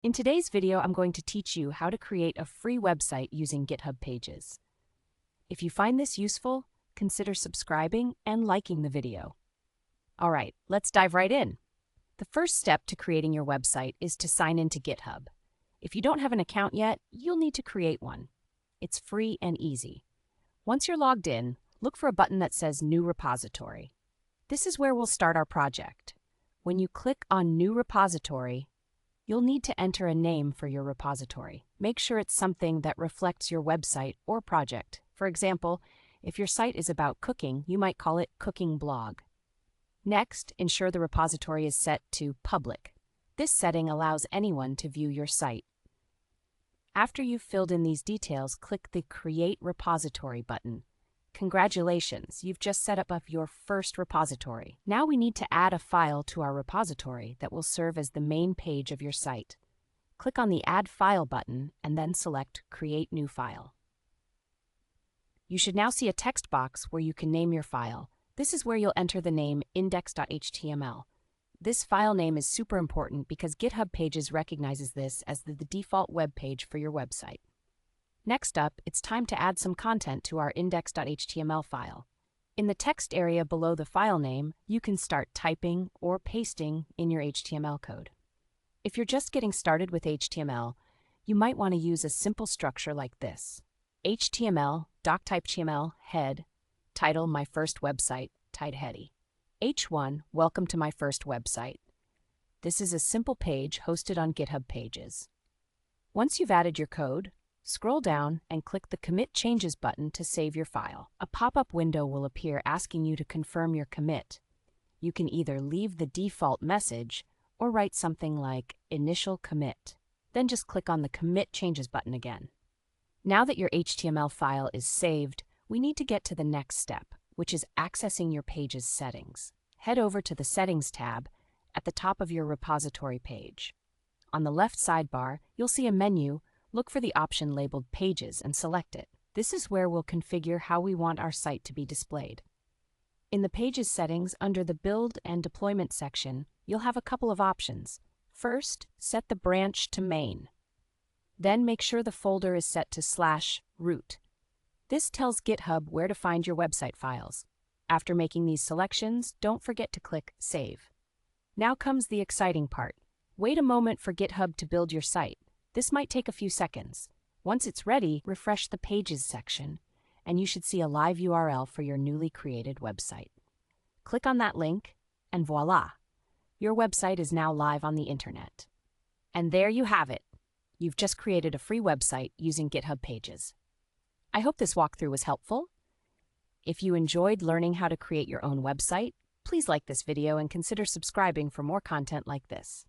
In today's video, I'm going to teach you how to create a free website using GitHub Pages. If you find this useful, consider subscribing and liking the video. All right, let's dive right in. The first step to creating your website is to sign into GitHub. If you don't have an account yet, you'll need to create one. It's free and easy. Once you're logged in, look for a button that says New Repository. This is where we'll start our project. When you click on New Repository, you'll need to enter a name for your repository. Make sure it's something that reflects your website or project. For example, if your site is about cooking, you might call it Cooking Blog. Next, ensure the repository is set to Public. This setting allows anyone to view your site. After you've filled in these details, click the Create Repository button. Congratulations, you've just set up your first repository. Now we need to add a file to our repository that will serve as the main page of your site. Click on the Add File button and then select Create New File. You should now see a text box where you can name your file. This is where you'll enter the name index.html. This file name is super important because GitHub Pages recognizes this as the default web page for your website. Next up, it's time to add some content to our index.html file. In the text area below the file name, you can start typing or pasting in your HTML code. If you're just getting started with HTML, you might want to use a simple structure like this. HTML, doctype.html, head, title, my first website, tied heady. H1, welcome to my first website. This is a simple page hosted on GitHub Pages. Once you've added your code, scroll down and click the Commit Changes button to save your file. A pop-up window will appear asking you to confirm your commit. You can either leave the default message or write something like Initial Commit. Then just click on the Commit Changes button again. Now that your HTML file is saved, we need to get to the next step, which is accessing your page's settings. Head over to the Settings tab at the top of your repository page. On the left sidebar, you'll see a menu. Look for the option labeled Pages and select it. This is where we'll configure how we want our site to be displayed. In the Pages settings, under the Build and Deployment section, you'll have a couple of options. First, set the branch to main. Then make sure the folder is set to /root. This tells GitHub where to find your website files. After making these selections, don't forget to click Save. Now comes the exciting part. Wait a moment for GitHub to build your site. This might take a few seconds. Once it's ready, refresh the Pages section, and you should see a live URL for your newly created website. Click on that link, and voila! Your website is now live on the internet. And there you have it. You've just created a free website using GitHub Pages. I hope this walkthrough was helpful. If you enjoyed learning how to create your own website, please like this video and consider subscribing for more content like this.